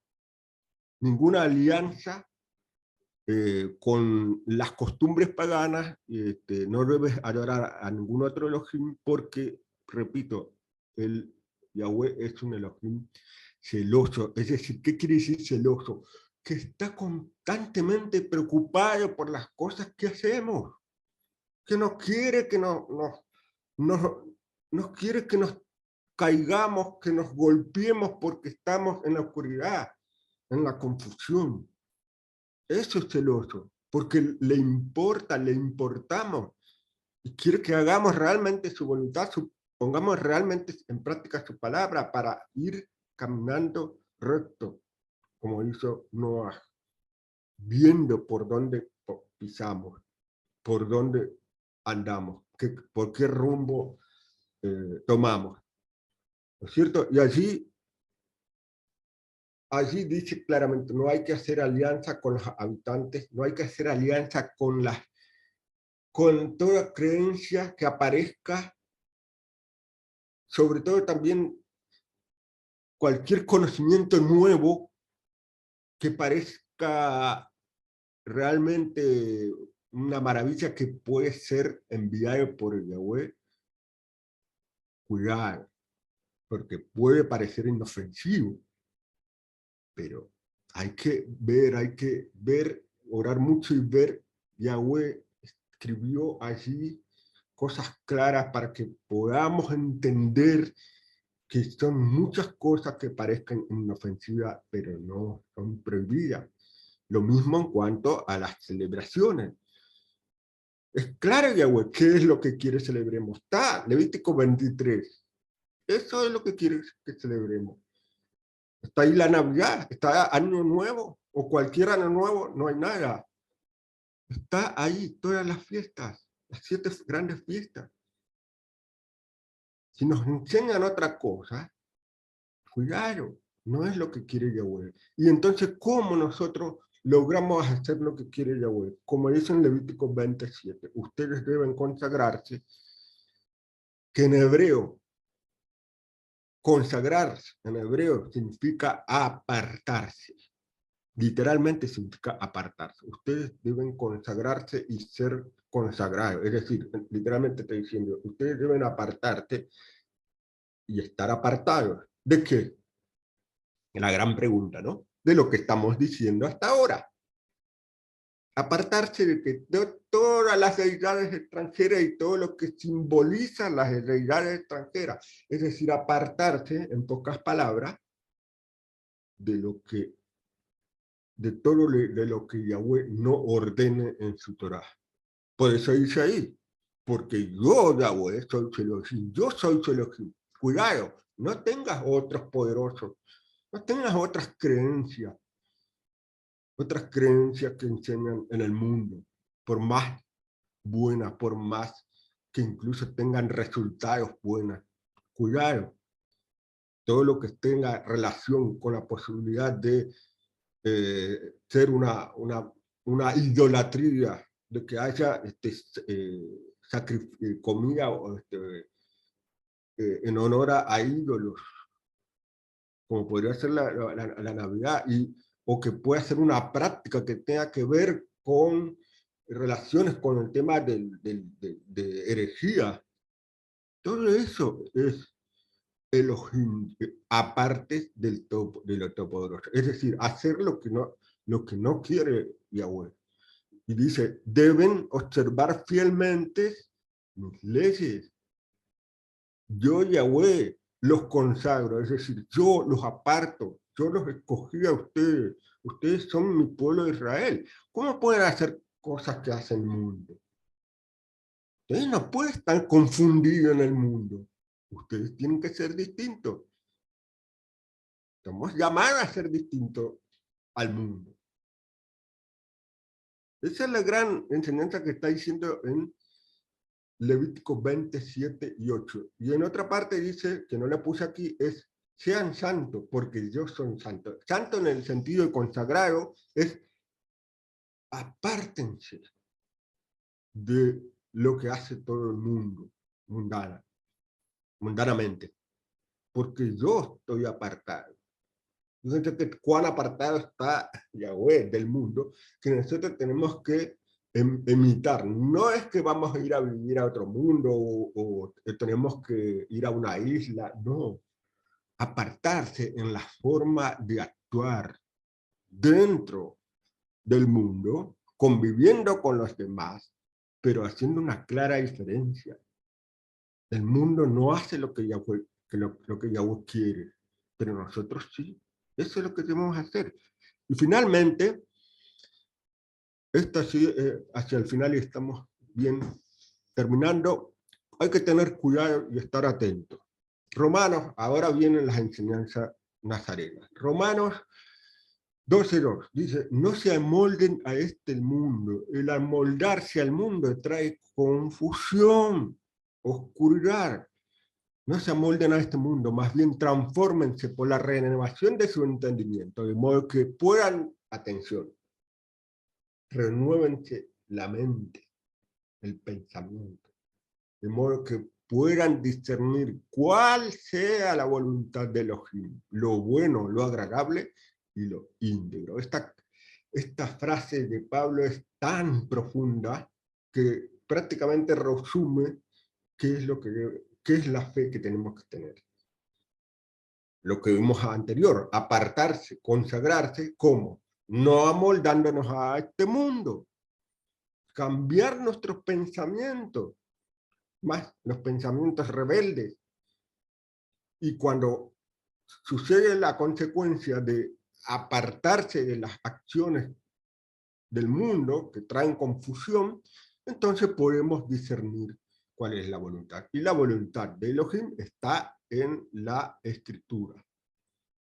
con las costumbres paganas. No debes adorar a ningún otro Elohim porque, repito, el Yahweh es un Elohim celoso. Es decir, ¿qué quiere decir celoso? Que está constantemente preocupado por las cosas que hacemos, que no quiere que nos quiere que nos caigamos, que nos golpeemos porque estamos en la oscuridad, en la confusión. Eso es celoso, porque le importa, le importamos y quiere que hagamos realmente su voluntad, pongamos realmente en práctica su palabra para ir caminando recto como hizo Noah, viendo por dónde pisamos, por dónde andamos, por qué rumbo tomamos, ¿no es cierto? Y allí dice claramente, no hay que hacer alianza con los habitantes, no hay que hacer alianza con toda creencia que aparezca, sobre todo también cualquier conocimiento nuevo que parezca realmente una maravilla que puede ser enviado por el Yahweh. Cuidado, porque puede parecer inofensivo, pero hay que ver, orar mucho y ver. Yahweh escribió allí cosas claras para que podamos entender que son muchas cosas que parezcan inofensivas, pero no son prohibidas. Lo mismo en cuanto a las celebraciones. Es claro, Yahweh, ¿qué es lo que quiere celebremos? Está, Levítico 23. Eso es lo que quiere que celebremos. Está ahí la Navidad, está Año Nuevo, o cualquier Año Nuevo, no hay nada. Está ahí todas las fiestas, las 7 grandes fiestas. Si nos enseñan otra cosa, cuidado, no es lo que quiere Yahweh. Y entonces, ¿cómo nosotros logramos hacer lo que quiere Yahweh? Como dice en Levítico 27, ustedes deben consagrarse, que en hebreo, consagrarse en hebreo significa apartarse. Literalmente significa apartarse. Ustedes deben consagrarse y ser consagrados. Es decir, literalmente estoy diciendo, ustedes deben apartarte y estar apartados. ¿De qué? La gran pregunta, ¿no? De lo que estamos diciendo hasta ahora. Apartarse de todas las deidades extranjeras y todo lo que simboliza las deidades extranjeras. Es decir, apartarse, en pocas palabras, de lo que de todo de lo que Yahweh no ordene en su Torah. Por eso dice ahí, porque yo, Yahweh, soy Elohim, yo soy Elohim. Cuidado, no tengas otros poderosos, no tengas otras creencias que enseñan en el mundo, por más buenas, por más que incluso tengan resultados buenos. Cuidado, todo lo que tenga relación con la posibilidad de ser una idolatría, de que haya comida en honor a ídolos, como podría ser la Navidad, o que pueda ser una práctica que tenga que ver con relaciones con el tema de herejía. Todo eso es Elohim, aparte de lo todopoderoso. Es decir, hacer lo que no quiere Yahweh. Y dice, deben observar fielmente mis leyes. Yo, Yahweh, los consagro, es decir, yo los aparto, yo los escogí a ustedes. Ustedes son mi pueblo de Israel. ¿Cómo pueden hacer cosas que hace el mundo? Ustedes no pueden estar confundidos en el mundo. Ustedes tienen que ser distintos. Estamos llamados a ser distintos al mundo. Esa es la gran enseñanza que está diciendo en Levítico 27 y 8. Y en otra parte dice, que no la puse aquí, es sean santos, porque yo soy santo. Santo en el sentido de consagrado es apártense de lo que hace todo el mundo, mundanamente, porque yo estoy apartado. Fíjense que cuán apartado está Yahweh del mundo, que nosotros tenemos que imitar. No es que vamos a ir a vivir a otro mundo o tenemos que ir a una isla, no. Apartarse en la forma de actuar dentro del mundo, conviviendo con los demás, pero haciendo una clara diferencia. El mundo no hace lo que Yahweh, lo que Yahweh quiere, pero nosotros sí. Eso es lo que debemos hacer. Y finalmente, esta sí, hacia el final y estamos bien terminando, hay que tener cuidado y estar atento. Romanos, ahora vienen las enseñanzas nazarenas. Romanos 12:2 dice, no se amolden a este mundo. El amoldarse al mundo trae confusión, oscuridad. No se amolden a este mundo, más bien transfórmense por la renovación de su entendimiento, de modo que puedan, atención, renuévense la mente, el pensamiento, de modo que puedan discernir cuál sea la voluntad de Elohim, lo bueno, lo agradable y lo íntegro. Esta frase de Pablo es tan profunda que prácticamente resume qué es la fe que tenemos que tener. Lo que vimos anterior, apartarse, consagrarse, ¿cómo? No amoldándonos a este mundo, cambiar nuestros pensamientos, más los pensamientos rebeldes. Y cuando sucede la consecuencia de apartarse de las acciones del mundo que traen confusión, entonces podemos discernir cuál es la voluntad. Y la voluntad de Elohim está en la Escritura.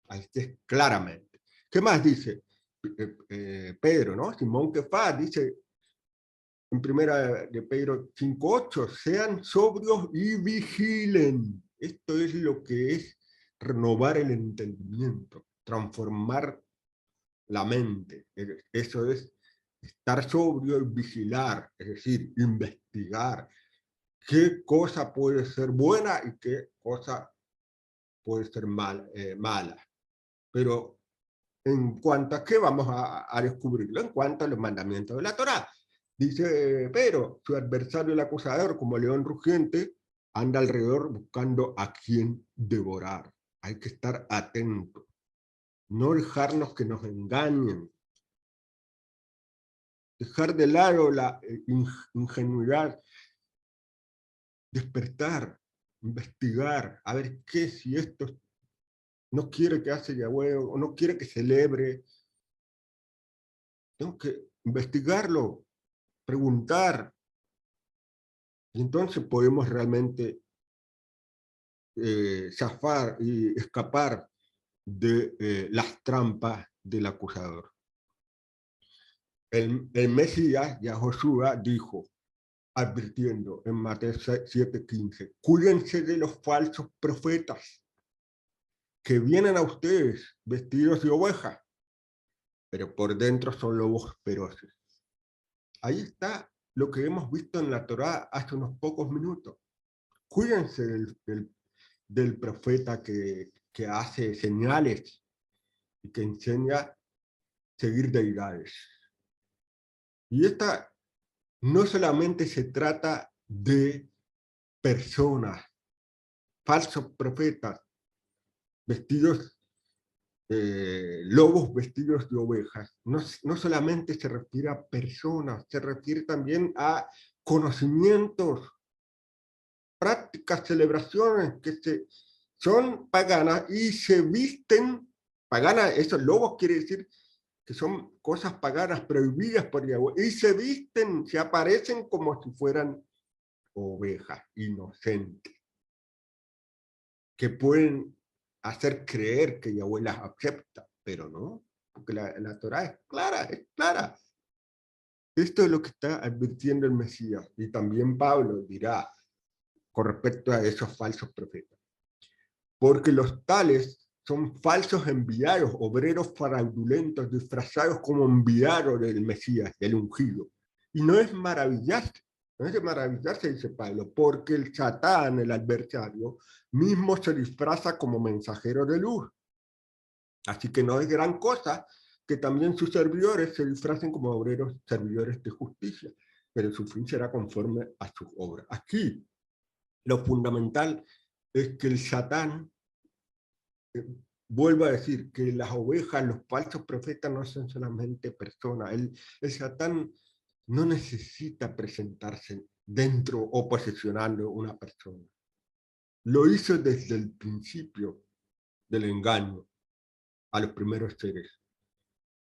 Ahí está claramente. ¿Qué más dice Pedro, no? Simón Kefas dice en primera de Pedro 5:8, sean sobrios y vigilen. Esto es lo que es renovar el entendimiento, transformar la mente. Eso es estar sobrio y vigilar, es decir, investigar qué cosa puede ser buena y qué cosa puede ser mala. Pero en cuanto a qué vamos a descubrirlo, en cuanto a los mandamientos de la Torá. Dice Pedro, su adversario el acusador, como león rugiente, anda alrededor buscando a quien devorar. Hay que estar atentos, no dejarnos que nos engañen, dejar de lado la ingenuidad, despertar, investigar, a ver qué, si esto no quiere que hace Yahweh o no quiere que celebre. Tengo que investigarlo, preguntar, y entonces podemos realmente zafar y escapar de las trampas del acusador. El Mesías, Yahoshua, dijo, advirtiendo en Mateo 7:15, cuídense de los falsos profetas que vienen a ustedes vestidos de ovejas, pero por dentro son lobos feroces. Ahí está lo que hemos visto en la Torá hace unos pocos minutos. Cuídense del profeta que hace señales y que enseña a seguir deidades. Y esta no solamente se trata de personas, falsos profetas, vestidos, lobos vestidos de ovejas. No solamente se refiere a personas, se refiere también a conocimientos, prácticas, celebraciones son paganas y se visten paganas. Esos lobos quiere decir que son cosas paganas prohibidas por Yahweh, y se visten, se aparecen como si fueran ovejas inocentes, que pueden hacer creer que Yahweh las acepta, pero no, porque la Torá es clara, es clara. Esto es lo que está advirtiendo el Mesías, y también Pablo dirá con respecto a esos falsos profetas. Porque los tales son falsos enviados, obreros fraudulentos, disfrazados como enviados del Mesías, del ungido. Y no es maravillarse, no es de maravillarse, dice Pablo, porque el Satán, el adversario, mismo se disfraza como mensajero de luz. Así que no es gran cosa que también sus servidores se disfracen como obreros servidores de justicia, pero su fin será conforme a sus obras. Aquí lo fundamental es que el Satán, vuelvo a decir, que las ovejas, los falsos profetas no son solamente personas. El Satán no necesita presentarse dentro o posicionando una persona. Lo hizo desde el principio del engaño a los primeros seres.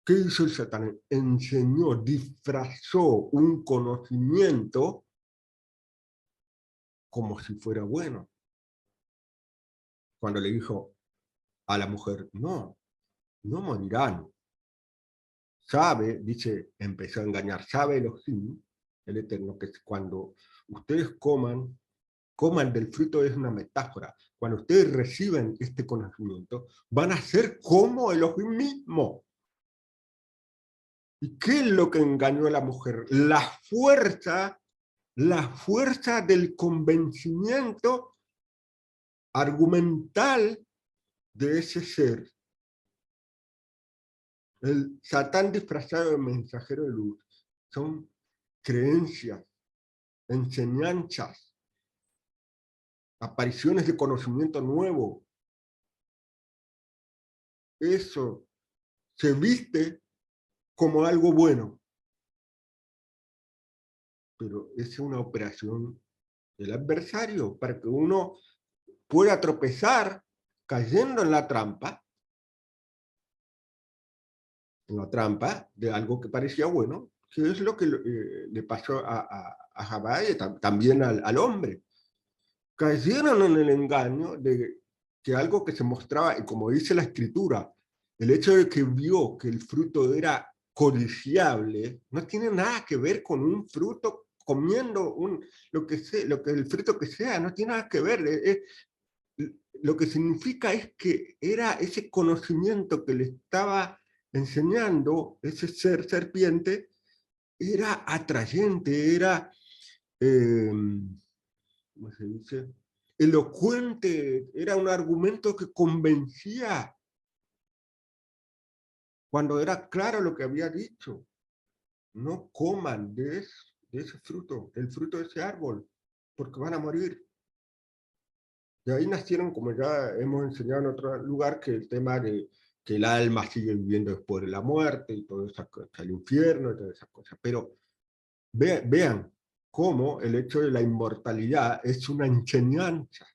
¿Qué hizo el Satán? Enseñó, disfrazó un conocimiento como si fuera bueno. Cuando le dijo a la mujer, no morirán, sabe, dice, empezó a engañar, sabe Elohim, el Eterno, que cuando ustedes coman del fruto es una metáfora. Cuando ustedes reciben este conocimiento, van a ser como Elohim mismo. ¿Y qué es lo que engañó a la mujer? La fuerza del convencimiento argumental de ese ser. El Satán disfrazado de mensajero de luz. Son creencias, enseñanzas, apariciones de conocimiento nuevo. Eso se viste como algo bueno, pero es una operación del adversario para que uno pueda tropezar cayendo en la trampa de algo que parecía bueno, que es lo que le pasó a Jabá y también al hombre. Cayeron en el engaño de que algo que se mostraba, y como dice la escritura, el hecho de que vio que el fruto era codiciable, no tiene nada que ver con un fruto comiendo lo que el fruto que sea, no tiene nada que ver. Lo que significa es que era ese conocimiento que le estaba enseñando ese ser serpiente, era atrayente, era, ¿cómo se dice? Elocuente, era un argumento que convencía cuando era claro lo que había dicho. No coman de ese fruto, del fruto de ese árbol, porque van a morir. De ahí nacieron, como ya hemos enseñado en otro lugar, que el tema de que el alma sigue viviendo después de la muerte y todas esas cosas, el infierno y todas esas cosas. Pero vean cómo el hecho de la inmortalidad es una enseñanza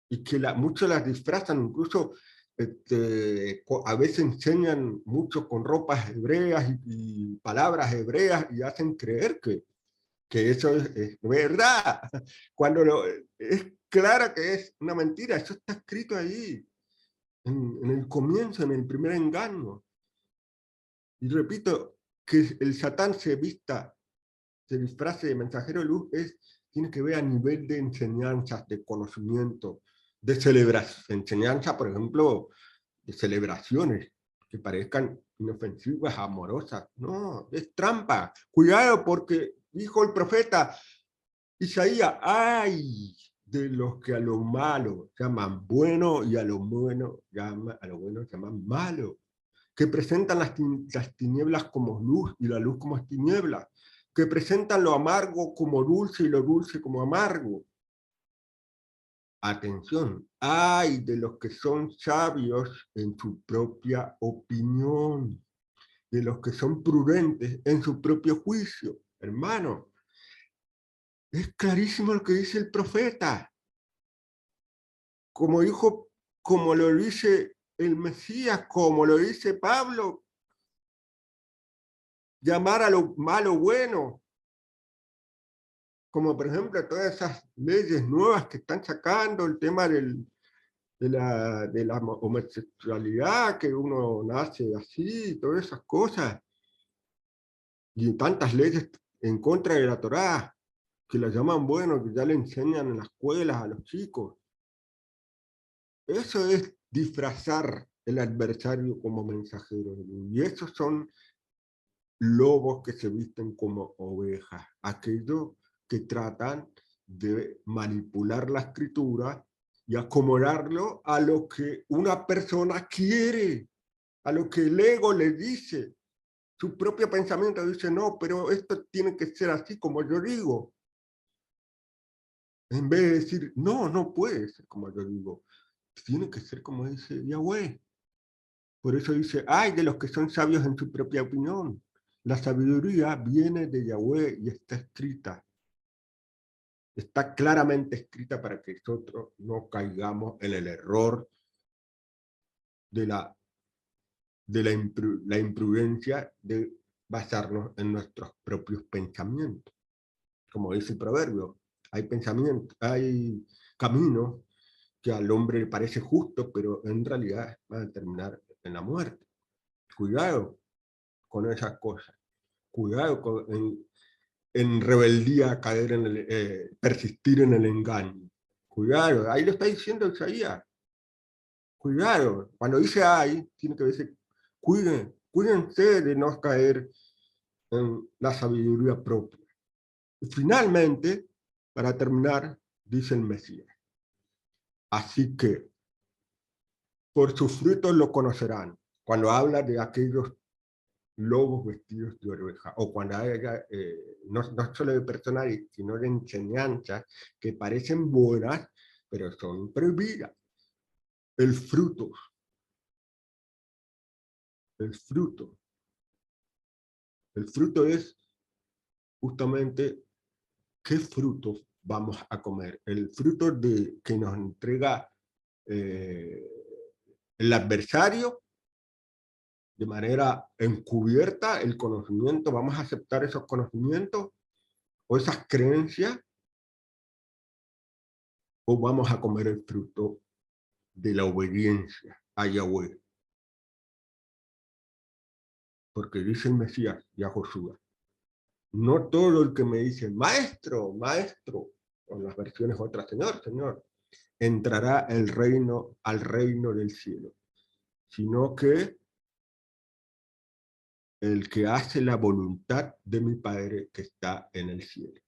y que muchos las disfrazan, incluso a veces enseñan mucho con ropas hebreas y palabras hebreas y hacen creer que eso es verdad, cuando es claro que es una mentira. Eso está escrito ahí, en el comienzo, en el primer engaño. Y repito, que el Satán se disfrace de mensajero de luz, tiene que ver a nivel de enseñanzas, de conocimiento, de celebración, enseñanza, por ejemplo, de celebraciones que parezcan inofensivas, amorosas. No, es trampa. Cuidado, porque dijo el profeta Isaías, ay de los que a lo malo llaman bueno y a lo bueno llaman malo, que presentan las tinieblas como luz y la luz como tinieblas, que presentan lo amargo como dulce y lo dulce como amargo. Atención, ay de los que son sabios en su propia opinión, de los que son prudentes en su propio juicio. Hermano, es clarísimo lo que dice el profeta. Como dijo, como lo dice el Mesías, como lo dice Pablo, llamar a lo malo bueno, como por ejemplo todas esas leyes nuevas que están sacando, el tema de la homosexualidad, que uno nace así, todas esas cosas, y tantas leyes en contra de la Torá, que la llaman bueno, que ya le enseñan en las escuelas a los chicos. Eso es disfrazar el adversario como mensajero, y esos son lobos que se visten como ovejas, aquellos que tratan de manipular la escritura y acomodarlo a lo que una persona quiere, a lo que el ego le dice. Su propio pensamiento dice, no, pero esto tiene que ser así como yo digo. En vez de decir, no, no puede ser como yo digo, tiene que ser como dice Yahweh. Por eso dice, ay de los que son sabios en su propia opinión. La sabiduría viene de Yahweh y está escrita. Está claramente escrita para que nosotros no caigamos en el error de la imprudencia de basarnos en nuestros propios pensamientos. Como dice el proverbio, hay pensamientos, hay caminos que al hombre le parece justo, pero en realidad van a terminar en la muerte. Cuidado, con esas cosas. Cuidado en rebeldía, caer persistir en el engaño. Cuidado, ahí lo está diciendo Isaías. Cuidado, cuando dice ay, tiene que decir, cuídense de no caer en la sabiduría propia. Y finalmente, para terminar, dice el Mesías. Así que, por sus frutos lo conocerán. Cuando habla de aquellos lobos vestidos de oveja, o cuando haya, no solo de personas, sino de enseñanzas que parecen buenas, pero son prohibidas. El fruto. El fruto. El fruto es justamente qué frutos vamos a comer. El fruto que nos entrega el adversario de manera encubierta, el conocimiento, vamos a aceptar esos conocimientos o esas creencias, o vamos a comer el fruto de la obediencia a Yahweh. Porque dice el Mesías y a Josué, no todo el que me dice, maestro, maestro, con las versiones otras, Señor, Señor, entrará al reino del cielo, sino que el que hace la voluntad de mi Padre que está en el cielo.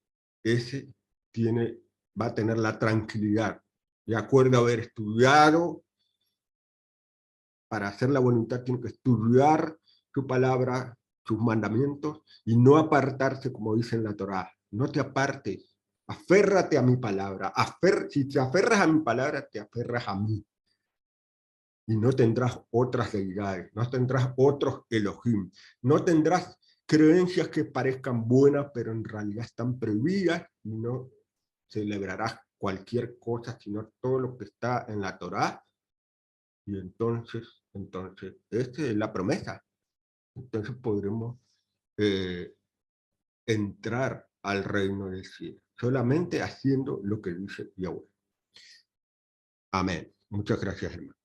Ese va a tener la tranquilidad, de acuerdo a haber estudiado. Para hacer la voluntad tiene que estudiar su palabra, sus mandamientos, y no apartarse, como dice en la Torá. No te apartes, aférrate a mi palabra. Si te aferras a mi palabra, te aferras a mí. Y no tendrás otras deidades, no tendrás otros Elohim, no tendrás creencias que parezcan buenas, pero en realidad están prohibidas, y no celebrarás cualquier cosa, sino todo lo que está en la Torá. Y entonces, esta es la promesa. Entonces podremos entrar al reino del cielo, solamente haciendo lo que dice Yahweh. Amén. Muchas gracias, hermano.